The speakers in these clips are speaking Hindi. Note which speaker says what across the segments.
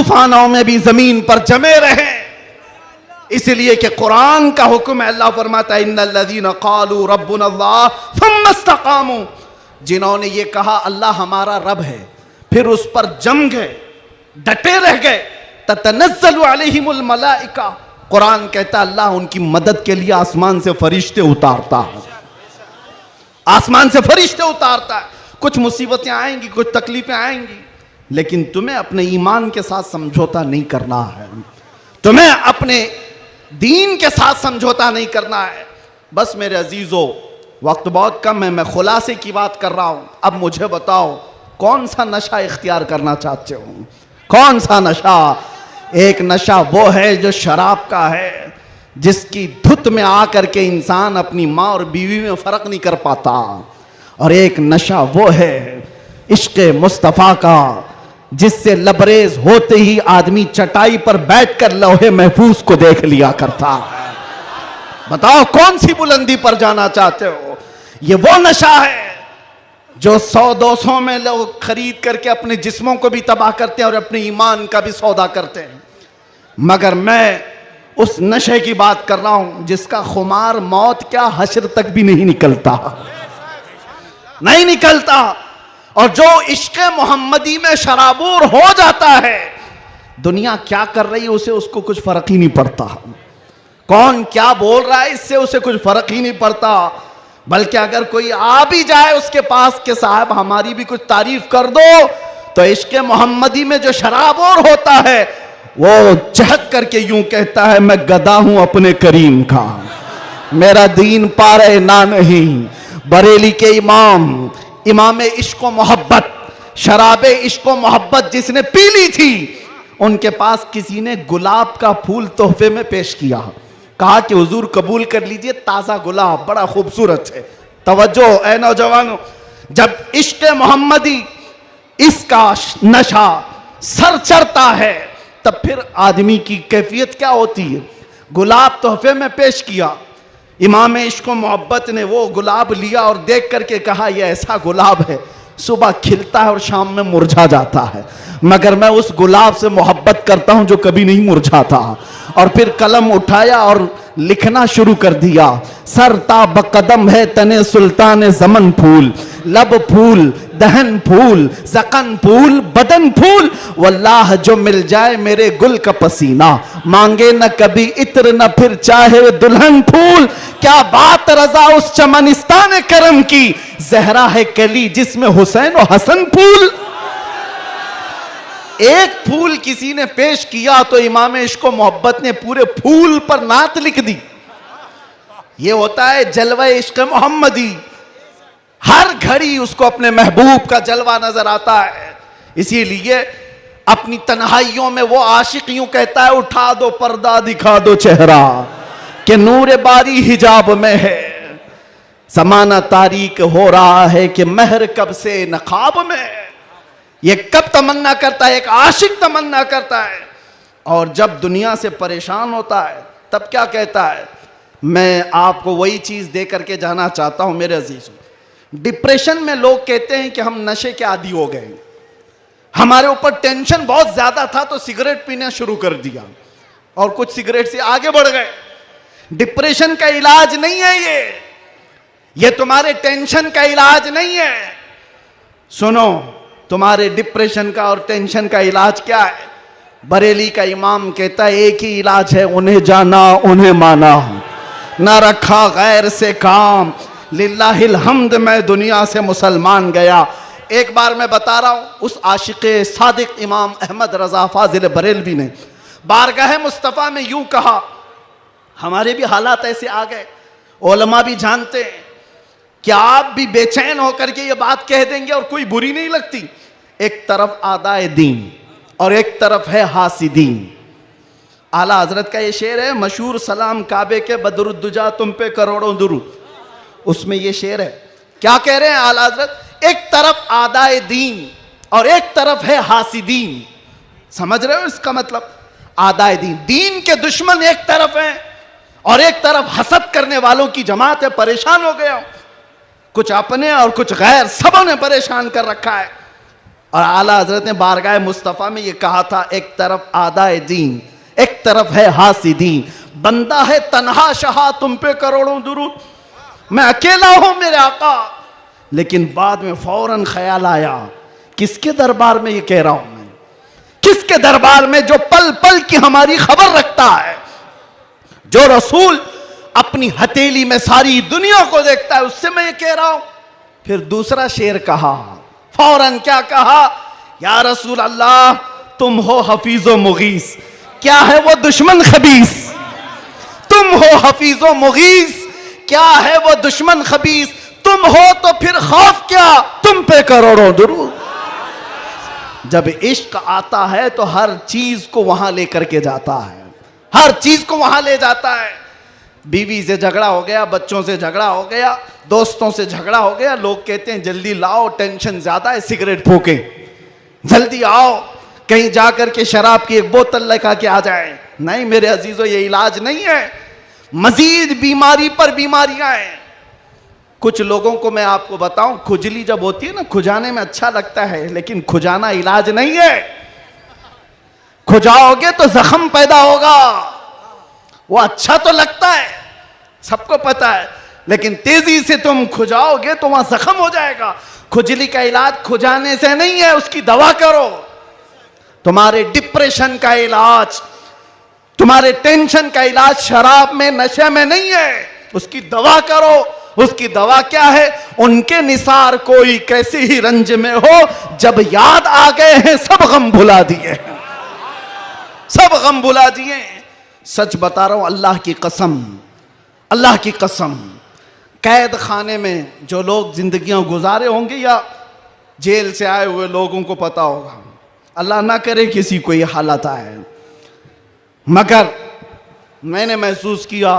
Speaker 1: तूफानों में भी जमीन पर जमे रहे। इसलिए कि कुरान का हुक्म है, अल्लाह फरमाता है इन्नल्लज़ीना क़ालू रब्बुनल्लाह सुम्मा इस्तक़ामू, जिन्होंने ये कहा अल्लाह हमारा रब है, फिर उस पर जम गए, डटे रह गए, ततनज़्ज़लु अलैहिमुल मलाइका, कुरान कहता है अल्लाह उनकी मदद के लिए आसमान से फरिश्ते उतारता है, आसमान से फरिश्ते उतारता है। कुछ मुसीबतें आएंगी, कुछ तकलीफें आएंगी, लेकिन तुम्हें अपने ईमान के साथ समझौता नहीं करना है, तुम्हें अपने दीन के साथ समझौता नहीं करना है। बस मेरे अजीजों, वक्त बहुत कम है, मैं खुलासे की बात कर रहा हूं। अब मुझे बताओ कौन सा नशा इख्तियार करना चाहते हो? कौन सा नशा? एक नशा वो है जो शराब का है, जिसकी धुत में आकर के इंसान अपनी माँ और बीवी में फर्क नहीं कर पाता, और एक नशा वो है इश्क़ मुस्तफ़ा का, जिससे लबरेज होते ही आदमी चटाई पर बैठकर लौहे महफूज को देख लिया करता है। बताओ कौन सी बुलंदी पर जाना चाहते हो? ये वो नशा है जो 100-200 में लोग खरीद करके अपने जिस्मों को भी तबाह करते हैं और अपने ईमान का भी सौदा करते हैं। मगर मैं उस नशे की बात कर रहा हूं जिसका खुमार मौत क्या हश्र तक भी नहीं निकलता, नहीं निकलता। और जो इश्क़ मोहम्मदी में शराबूर हो जाता है, दुनिया क्या कर रही है उसे उसको कुछ फर्क ही नहीं पड़ता, कौन क्या बोल रहा है इससे उसे कुछ फर्क ही नहीं पड़ता। बल्कि अगर कोई आ भी जाए उसके पास के साहब हमारी भी कुछ तारीफ कर दो, तो इश्क़ मोहम्मदी में जो शराबूर होता है वो चहक करके यूं कहता है मैं गदा हूं अपने करीम का, मेरा दीन पारे ना नहीं। बरेली के इमाम इश्क़ मोहब्बत, शराबे इश्क़ मोहब्बत जिसने पी ली थी, उनके पास किसी ने गुलाब का फूल तोहफे में पेश किया, कहा कि हुजूर कबूल कर लीजिए, ताज़ा गुलाब बड़ा खूबसूरत है। तवज्जो ऐ नौजवानों, जब इश्क़ मोहम्मदी इसका नशा सर चढ़ता है तब फिर आदमी की कैफियत क्या होती है। गुलाब तोहफे में पेश किया, इमाम इश्क़ मोहब्बत ने वो गुलाब लिया और देख करके कहा यह ऐसा गुलाब है सुबह खिलता है और शाम में मुरझा जाता है, मगर मैं उस गुलाब से मोहब्बत करता हूं जो कभी नहीं मुरझाता। और फिर कलम उठाया और लिखना शुरू कर दिया, सरता बकदम है तने सुल्तान ज़मन फूल, लब फूल दहन फूल ज़कन फूल बदन फूल, वल्लाह जो मिल जाए मेरे गुल का पसीना, मांगे न कभी इत्र न फिर चाहे दुल्हन फूल। क्या बात रजा उस चमनिस्तान करम की, जहरा है कली जिसमें हुसैन और हसन फूल। एक फूल किसी ने पेश किया तो इमाम इश्क़ मोहब्बत ने पूरे फूल पर नात लिख दी। ये होता है जलवा इश्क़ मोहम्मदी, हर घड़ी उसको अपने महबूब का जलवा नजर आता है। इसीलिए अपनी तन्हाइयों में वो आशिक यूं कहता है उठा दो पर्दा दिखा दो चेहरा, कि नूर बारी हिजाब में है, ज़माना तारीक हो रहा है कि महर कब से नकाब में। ये कब तमन्ना करता है, एक आशिक तमन्ना करता है, और जब दुनिया से परेशान होता है तब क्या कहता है, मैं आपको वही चीज़ दे करके जाना चाहता हूं मेरे अजीज़ों। डिप्रेशन में लोग कहते हैं कि हम नशे के आदी हो गए, हमारे ऊपर टेंशन बहुत ज़्यादा था तो सिगरेट पीना शुरू कर दिया और कुछ सिगरेट से आगे बढ़ गए। डिप्रेशन का इलाज नहीं है ये तुम्हारे टेंशन का इलाज नहीं है। सुनो, तुम्हारे डिप्रेशन का और टेंशन का इलाज क्या है? बरेली का इमाम कहता है एक ही इलाज है, उन्हें जाना उन्हें माना, ना रखा गैर से काम, लिल्लाहिल हम्द मैं दुनिया से मुसलमान गया। एक बार मैं बता रहा हूँ, उस आशिक़े सादिक इमाम अहमद रज़ा फ़ाज़िल बरेलवी ने बारगाह मुस्तफ़ा में यूँ कहा, हमारे भी हालात ऐसे आ गए, उलमा भी जानते हैं कि आप भी बेचैन होकर के ये बात कह देंगे और कोई बुरी नहीं लगती। एक तरफ आदाए दीन और एक तरफ है हासिदीन। आला हजरत का ये शेर है मशहूर, सलाम काबे के बदरुद्दुजा तुम पे करोड़ों दुरूद, उसमें ये शेर है। क्या कह रहे हैं आला हजरत? एक तरफ आदाए दीन और एक तरफ है हासिदीन। समझ रहे हो इसका मतलब? आदाए दीन, दीन के दुश्मन एक तरफ हैं और एक तरफ हसद करने वालों की जमात है। परेशान हो गया, कुछ अपने और कुछ गैर, सबों ने परेशान कर रखा है। और आला हजरत ने बारगाह मुस्तफ़ा में ये कहा था, एक तरफ आदाए दीन, एक तरफ है हासिदीन, बंदा है तन्हा शहा, तुम पे करोड़ों दुरूद, मैं अकेला हूं मेरे आका। लेकिन बाद में फौरन ख्याल आया, किसके दरबार में ये कह रहा हूं मैं, किसके दरबार में जो पल पल की हमारी खबर रखता है, जो रसूल अपनी हथेली में सारी दुनिया को देखता है, उससे मैं ये कह रहा हूं। फिर दूसरा शेर कहा, फौरन क्या कहा, या रसूल अल्लाह तुम हो हफीजो मुगीस, क्या है वो दुश्मन खबीस, तुम हो हफीजो मुगीस, क्या है वो दुश्मन खबीस, तुम हो तो फिर खौफ क्या, तुम पे करोड़ों दुरूद। जब इश्क आता है तो हर चीज को वहां लेकर के जाता है, हर चीज को वहां ले जाता है। बीवी से झगड़ा हो गया, बच्चों से झगड़ा हो गया, दोस्तों से झगड़ा हो गया, लोग कहते हैं जल्दी लाओ, टेंशन ज्यादा है, सिगरेट फूके, जल्दी आओ, कहीं जाकर के शराब की एक बोतल लेकर के आ जाए। नहीं मेरे अजीजों, ये इलाज नहीं है, मजीद बीमारी पर बीमारियां हैं। कुछ लोगों को मैं आपको बताऊं, खुजली जब होती है ना, खुजाने में अच्छा लगता है, लेकिन खुजाना इलाज नहीं है। खुजाओगे तो जख्म पैदा होगा, वो अच्छा तो लगता है, सबको पता है, लेकिन तेजी से तुम खुजाओगे तो वहां जख्म हो जाएगा। खुजली का इलाज खुजाने से नहीं है, उसकी दवा करो। तुम्हारे डिप्रेशन का इलाज, तुम्हारे टेंशन का इलाज शराब में, नशे में नहीं है, उसकी दवा करो। उसकी दवा क्या है, उनके निसार कोई कैसे ही रंज में हो, जब याद आ गए हैं सब गम भुला दिए, सब गम भुला दिए। सच बता रहा हूं, अल्लाह की कसम, अल्लाह की कसम, कैद खाने में जो लोग जिंदगियां गुजारे होंगे या जेल से आए हुए लोगों को पता होगा, अल्लाह ना करे किसी को ये हालत आए, मगर मैंने महसूस किया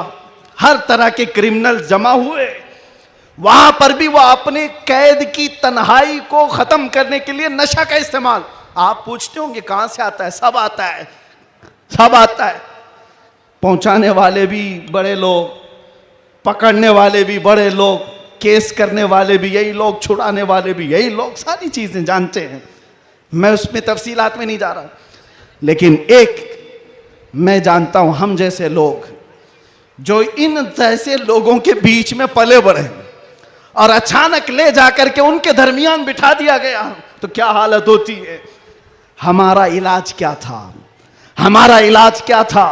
Speaker 1: हर तरह के क्रिमिनल जमा हुए, वहां पर भी वो अपने कैद की तन्हाई को खत्म करने के लिए नशा का इस्तेमाल। आप पूछते होंगे कहां से आता है, सब आता है, सब आता है। पहुंचाने वाले भी बड़े लोग, पकड़ने वाले भी बड़े लोग, केस करने वाले भी यही लोग, छुड़ाने वाले भी यही लोग, सारी चीजें जानते हैं, मैं उसमें तफसीलात में नहीं जा रहा। लेकिन एक मैं जानता हूं, हम जैसे लोग जो इन जैसे लोगों के बीच में पले बढ़े और अचानक ले जाकर के उनके दरमियान बिठा दिया गया, तो क्या हालत होती है। हमारा इलाज क्या था, हमारा इलाज क्या था।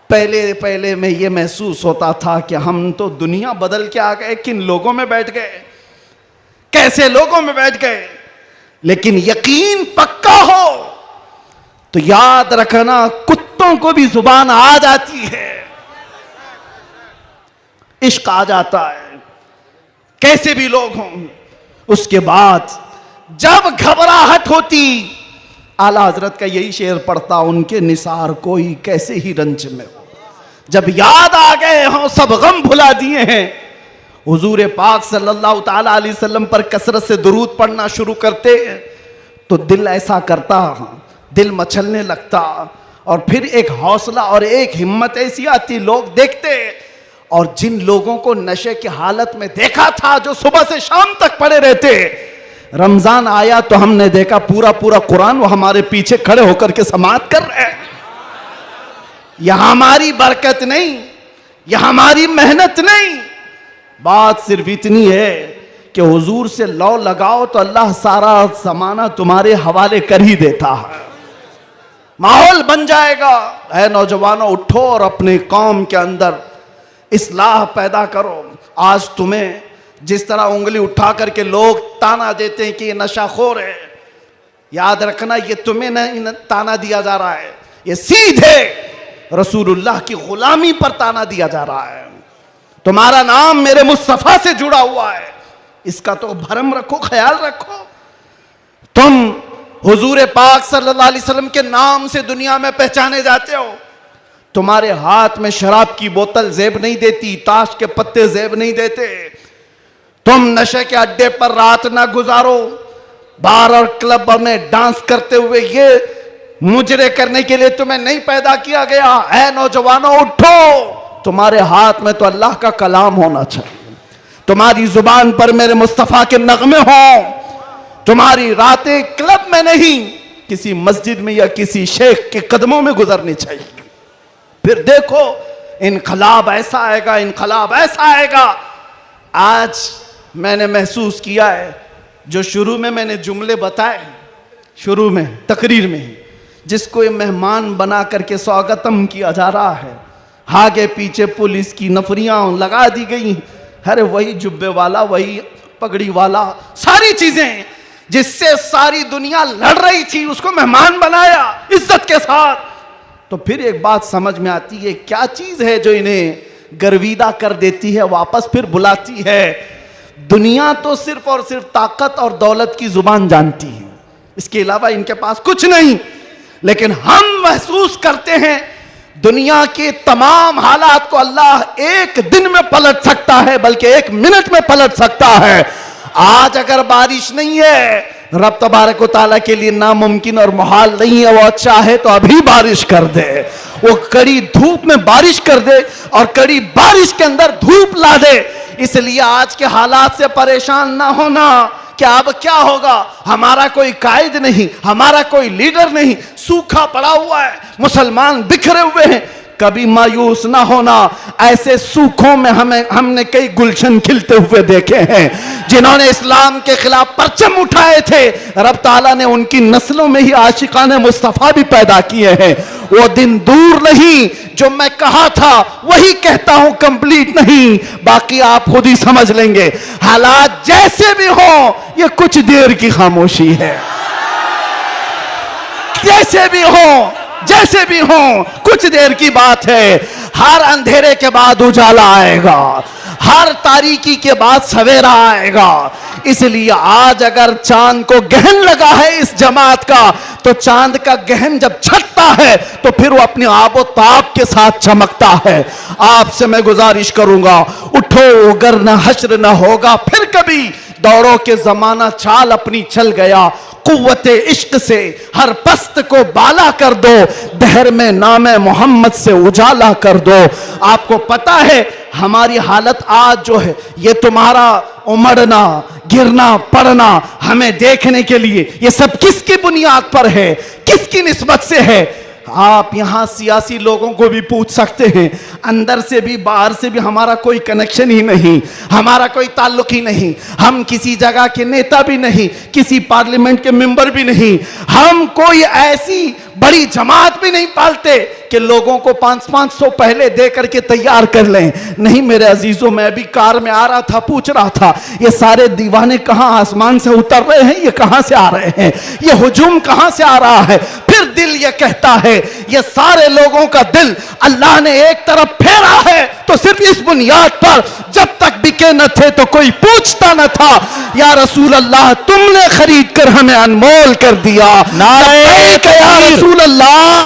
Speaker 1: पहले पहले में ये महसूस होता था कि हम तो दुनिया बदल के आ गए, किन लोगों में बैठ गए, कैसे लोगों में बैठ गए। लेकिन यकीन पक्का हो तो याद रखना, कुत्तों को भी जुबान आ जाती है, इश्क आ जाता है, कैसे भी लोग हों। उसके बाद जब घबराहट होती, आला हजरत का यही शेर पढ़ता, उनके निसार कोई कैसे ही रंज में हो, जब याद आ गए हों सब गम भुला दिए हैं। हुजूर पाक सल्लल्लाहु ताला अलैहि वसल्लम पर कसरत से दुरूद पढ़ना शुरू करते तो दिल ऐसा करता, दिल मचलने लगता, और फिर एक हौसला और एक हिम्मत ऐसी आती, लोग देखते। और जिन लोगों को नशे की हालत में देखा था, जो सुबह से शाम तक पड़े रहते, रमजान आया तो हमने देखा पूरा पूरा कुरान वो हमारे पीछे खड़े होकर के समाअत कर रहे हैं। यह हमारी बरकत नहीं, यह हमारी मेहनत नहीं, बात सिर्फ इतनी है कि हुजूर से लौ लगाओ तो अल्लाह सारा जमाना तुम्हारे हवाले कर ही देता है, माहौल बन जाएगा। ऐ नौजवानों, उठो और अपने कौम के अंदर इस्लाह पैदा करो। आज तुम्हें जिस तरह उंगली उठा करके लोग ताना देते हैं कि ये नशाखोर है, याद रखना ये तुम्हें नहीं ताना दिया जा रहा है, ये सीधे रसूलुल्लाह की गुलामी पर ताना दिया जा रहा है। तुम्हारा नाम मेरे मुस्तफा से जुड़ा हुआ है, इसका तो भरम रखो, ख्याल रखो। तुम हुजूर पाक सल्लल्लाहु अलैहि वसल्लम के नाम से दुनिया में पहचाने जाते हो। तुम्हारे हाथ में शराब की बोतल जेब नहीं देती, ताश के पत्ते जेब नहीं देते। तुम नशे के अड्डे पर रात ना गुजारो, बार और क्लब में डांस करते हुए ये मुजरे करने के लिए तुम्हें नहीं पैदा किया गया। ऐ नौजवानों, उठो, तुम्हारे हाथ में तो अल्लाह का कलाम होना चाहिए, तुम्हारी जुबान पर मेरे मुस्तफा के नगमे हों, तुम्हारी रातें क्लब में नहीं, किसी मस्जिद में या किसी शेख के कदमों में गुजरनी चाहिए। फिर देखो इनकलाब ऐसा आएगा, इनकलाब ऐसा आएगा। आज मैंने महसूस किया है, जो शुरू में मैंने जुमले बताए, शुरू में तकरीर में, जिसको ये मेहमान बना करके स्वागतम किया जा रहा है, आगे पीछे पुलिस की नफरियां लगा दी गई। अरे वही जुब्बे वाला, वही पगड़ी वाला, सारी चीजें जिससे सारी दुनिया लड़ रही थी, उसको मेहमान बनाया इज्जत के साथ। तो फिर एक बात समझ में आती है, क्या चीज है जो इन्हें गर्विदा कर देती है, वापस फिर बुलाती है। दुनिया तो सिर्फ और सिर्फ ताकत और दौलत की जुबान जानती है, इसके अलावा इनके पास कुछ नहीं। लेकिन हम महसूस करते हैं दुनिया के तमाम हालात को अल्लाह एक दिन में पलट सकता है, बल्कि एक मिनट में पलट सकता है। आज अगर बारिश नहीं है, रब तबारक व तआला के लिए नामुमकिन और मुहाल नहीं है। वो चाहे तो अभी बारिश कर दे, वो कड़ी धूप में बारिश कर दे और कड़ी बारिश के अंदर धूप ला दे। इसलिए आज के हालात से परेशान ना होना कि अब क्या होगा, हमारा कोई कायद नहीं, हमारा कोई लीडर नहीं, सूखा पड़ा हुआ है, मुसलमान बिखरे हुए हैं। कभी मायूस ना होना, ऐसे सूखों में हमने कई गुलशन खिलते हुए देखे हैं। जिन्होंने इस्लाम के खिलाफ परचम उठाए थे, रब ताला ने उनकी नस्लों में ही आशिकाने मुस्तफा भी पैदा किए हैं। वो दिन दूर नहीं, जो मैं कहा था वही कहता हूं, कंप्लीट नहीं, बाकी आप खुद ही समझ लेंगे। हालात जैसे भी हो, ये कुछ देर की खामोशी है। जैसे भी हो, जैसे भी हो, कुछ देर की बात है। हर अंधेरे के बाद उजाला आएगा, हर तारीकी के बाद सवेरा आएगा। इसलिए आज अगर चांद को गहन लगा है इस जमात का, तो चांद का गहन जब छटता है तो फिर वो अपने आबो ताब के साथ चमकता है। आपसे मैं गुजारिश करूंगा, उठो अगर न हश्र न होगा फिर कभी, दौड़ो के जमाना चाल अपनी चल गया। कुव्वते इश्क से हर पस्त को बाला कर दो, दहर में नामे मोहम्मद से उजाला कर दो। आपको पता है हमारी हालत आज जो है, ये तुम्हारा उमड़ना, गिरना, पड़ना हमें देखने के लिए, ये सब किसकी बुनियाद पर है, किसकी निस्बत से है? आप यहां सियासी लोगों को भी पूछ सकते हैं, अंदर से भी बाहर से भी हमारा कोई कनेक्शन ही नहीं, हमारा कोई ताल्लुक ही नहीं। हम किसी जगह के नेता भी नहीं, किसी पार्लियामेंट के मेंबर भी नहीं, हम कोई ऐसी बड़ी जमात भी नहीं पालते कि लोगों को 500-500 पहले दे करके तैयार कर लें। नहीं मेरे अजीजों, मैं भी कार में आ रहा था, पूछ रहा था ये सारे दीवाने कहां आसमान से उतर रहे हैं, ये कहां से आ रहे हैं, ये हुजूम कहां से आ रहा है? फिर दिल ये कहता है ये सारे लोगों का दिल अल्लाह ने एक तरफ फेरा है, तो सिर्फ इस बुनियाद पर जब तक बिके न थे तो कोई पूछता न था, या रसूल अल्लाह तुमने खरीद कर हमें अनमोल कर दिया। नारे या रसूल अल्लाह।